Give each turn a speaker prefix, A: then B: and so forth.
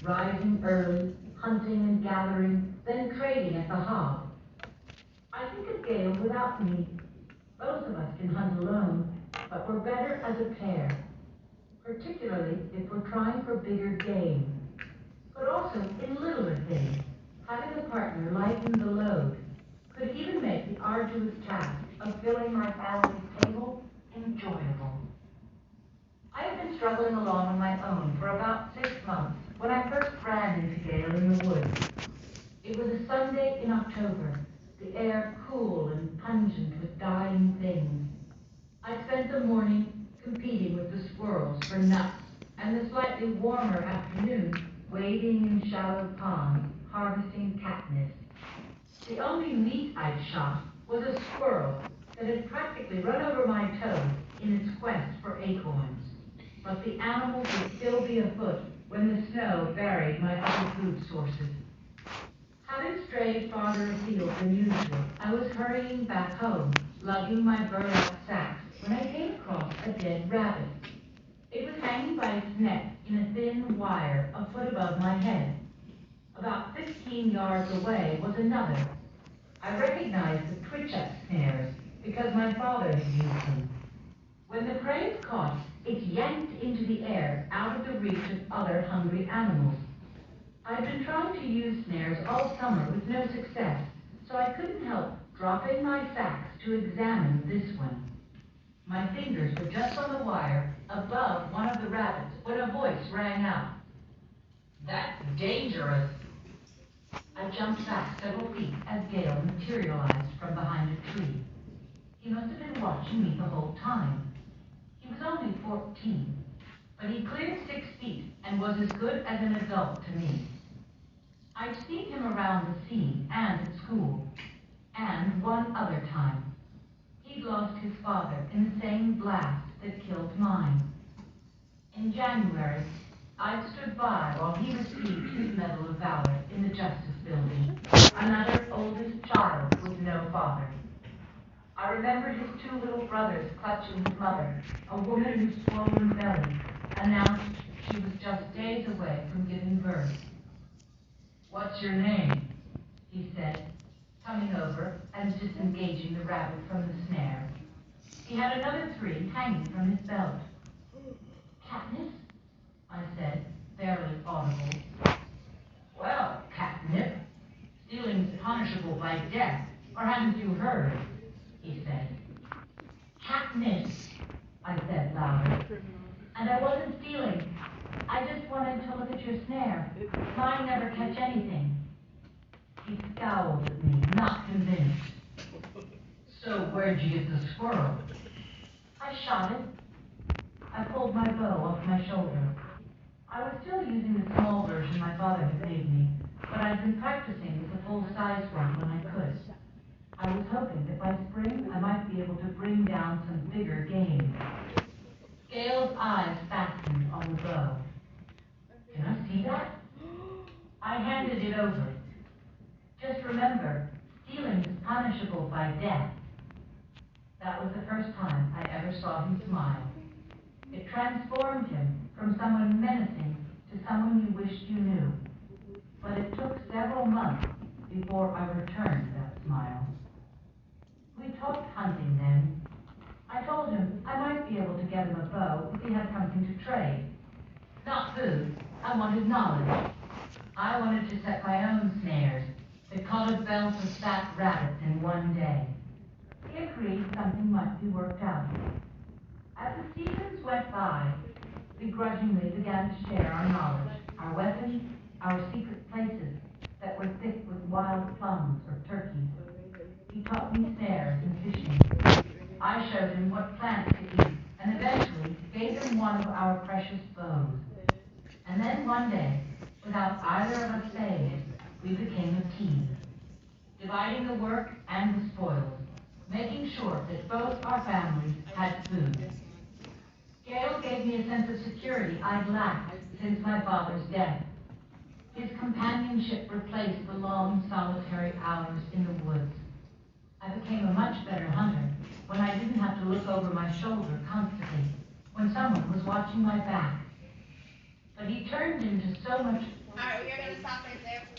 A: rising early, hunting and gathering, then trading at the hob. I think of Gale without me. Both of us can hunt alone, but we're better as a pair, particularly if we're trying for bigger game. But also in littler things, having a partner lighten the load could even make the arduous task of filling my family's table enjoyable. I have been struggling along on my own for about 6 months when I first ran into Gale in the woods. It was a Sunday in October, the air cool and pungent with dying things. I spent the morning competing with the squirrels for nuts, and the slightly warmer afternoon wading in shallow ponds, harvesting catnip. The only meat I'd shot was a squirrel that had practically run over my toe in its quest for acorns. But the animal would still be afoot when the snow buried my other food sources. Having strayed farther afield than usual, I was hurrying back home, lugging my burlap sacks, when I came across a dead rabbit. It was hanging by its neck in a thin wire a foot above my head. About 15 yards away was another. I recognized the twitch-up snares because my father had used them. When the prey is caught, it's yanked into the air out of the reach of other hungry animals. I'd been trying to use snares all summer with no success, so I couldn't help dropping my sacks to examine this one. My fingers were just on the wire above one of the rabbits when a voice rang out. "That's dangerous." I jumped back several feet as Gale materialized from behind a tree. He must have been watching me the whole time. He was only 14, but he cleared 6 feet and was as good as an adult to me. I'd seen him around the scene and at school, and one other time. He'd lost his father in the same blast that killed mine. In January, I stood by while he received his Medal of Valor in the Justice Building, another oldest child with no father. I remembered his 2 little brothers clutching his mother, a woman whose swollen belly announced she was just days away from giving birth. "What's your name?" he said, coming over and disengaging the rabbit from the snare. He had another 3 hanging from his belt. "Katniss?" I said, barely audible. "Well, catnip, stealing's punishable by death, or haven't you heard?" he said. "Katniss," I said louder. "And I wasn't stealing. I just wanted to look at your snare. Mine never catch anything." He scowled at me, not convinced. "So where'd you get the squirrel?" "I shot it." I pulled my bow off my shoulder. I was still using the small version my father had made me, but I'd been practicing with a full-size one when I could. I was hoping that by spring I might be able to bring down some bigger game. Gale's eyes fastened on the bow. "Can I see that?" I handed it over. "Just remember, stealing is punishable by death." That was the first time I ever saw him smile. It transformed him from someone menacing to someone you wished you knew. But it took several months before I returned that smile. We talked hunting then. I told him I might be able to get him a bow if he had something to trade. Not food. I wanted knowledge. I wanted to set my own snares that caught a belt of fat rabbits in one day. He agreed something might be worked out. As the seasons went by, we grudgingly began to share our knowledge, our weapons, our secret places that were thick with wild plums or turkeys. He taught me snares and fishing. I showed him what plants to eat, and eventually gave him one of our precious bows. And then one day, without either of us saying it, we became a team, dividing the work and the spoils, making sure that both our families had food. Gale gave me a sense of security I'd lacked since my father's death. His companionship replaced the long, solitary hours in the woods. I became a much better hunter when I didn't have to look over my shoulder constantly, when someone was watching my back. but he turned into so much.
B: Alright, we are gonna stop right there.